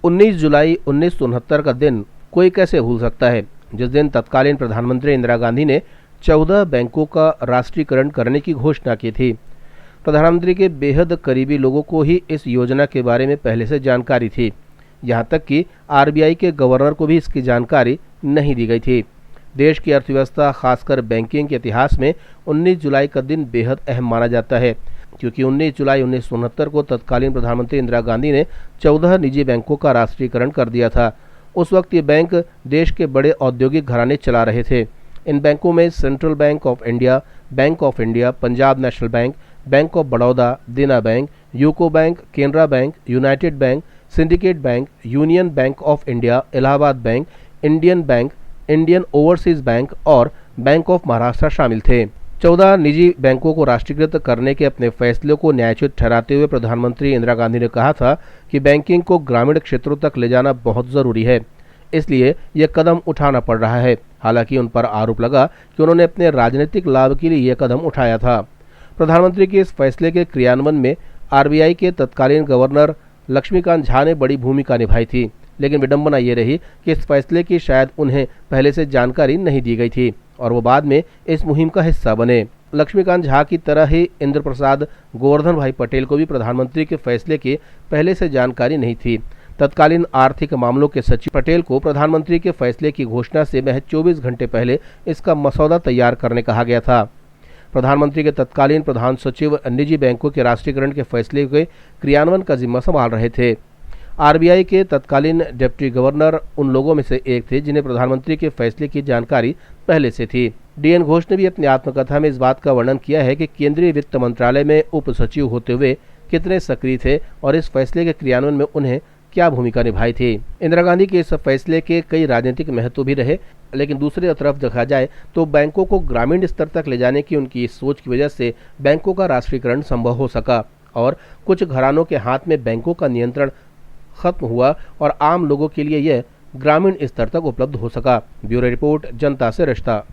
19 जुलाई 1969 का दिन कोई कैसे भूल सकता है, जिस दिन तत्कालीन प्रधानमंत्री इंदिरा गांधी ने 14 बैंकों का राष्ट्रीयकरण करने की घोषणा की थी। प्रधानमंत्री के बेहद करीबी लोगों को ही इस योजना के बारे में पहले से जानकारी थी। यहाँ तक कि आरबीआई के गवर्नर को भी इसकी जानकारी नहीं दी गई थी। देश की अर्थव्यवस्था, खासकर बैंकिंग के इतिहास में 19 जुलाई का दिन बेहद अहम माना जाता है, क्योंकि 19 जुलाई 1969 को तत्कालीन प्रधानमंत्री इंदिरा गांधी ने 14 निजी बैंकों का राष्ट्रीयकरण कर दिया था। उस वक्त ये बैंक देश के बड़े औद्योगिक घराने चला रहे थे। इन बैंकों में central bank of India, Punjab national bank, bank of Baroda, Dena bank, UCO bank, Canara bank, united bank, syndicate bank, union bank of India, Allahabad bank, Indian bank, Indian overseas bank और बैंक ऑफ महाराष्ट्र शामिल थे। 14 निजी बैंकों को राष्ट्रीयकृत करने के अपने फैसले को न्यायोचित ठहराते हुए प्रधानमंत्री इंदिरा गांधी ने कहा था कि बैंकिंग को ग्रामीण क्षेत्रों तक ले जाना बहुत जरूरी है, इसलिए यह कदम उठाना पड़ रहा है। हालांकि उन पर आरोप लगा कि उन्होंने अपने राजनीतिक लाभ के लिए यह कदम उठाया था। प्रधानमंत्री के इस फैसले के क्रियान्वयन में आरबीआई के तत्कालीन गवर्नर लक्ष्मीकांत झा ने बड़ी भूमिका निभाई थी, लेकिन विडंबना ये रही कि इस फैसले की शायद उन्हें पहले से जानकारी नहीं दी गई थी और वो बाद में इस मुहिम का हिस्सा बने। लक्ष्मीकांत झा की तरह ही इंद्र प्रसाद गोवर्धन भाई पटेल को भी प्रधानमंत्री के फैसले की पहले से जानकारी नहीं थी। तत्कालीन आर्थिक मामलों के सचिव पटेल को प्रधानमंत्री के फैसले की घोषणा से महज 24 घंटे पहले इसका मसौदा तैयार करने कहा गया था। प्रधानमंत्री के तत्कालीन प्रधान सचिव निजी बैंकों के राष्ट्रीयकरण के फैसले के क्रियान्वयन का जिम्मा संभाल रहे थे। आरबीआई के तत्कालीन डिप्टी गवर्नर उन लोगों में से एक थे जिन्हें प्रधानमंत्री के फैसले की जानकारी पहले से थी। डीएन घोष ने भी अपनी आत्मकथा में इस बात का वर्णन किया है कि केंद्रीय वित्त मंत्रालय में उप सचिव होते हुए कितने सक्रिय थे और इस फैसले के क्रियान्वयन में उन्हें क्या भूमिका निभाई थी। इंदिरा गांधी के इस फैसले के कई राजनीतिक महत्व भी रहे, लेकिन दूसरी तरफ देखा जाए तो बैंकों को ग्रामीण स्तर तक ले जाने की उनकी इस सोच की वजह से बैंकों का राष्ट्रीयकरण संभव हो सका और कुछ घरानों के हाथ में बैंकों का नियंत्रण खत्म हुआ और आम लोगों के लिए यह ग्रामीण स्तर तक उपलब्ध हो सका। ब्यूरो रिपोर्ट, जनता से रिश्ता।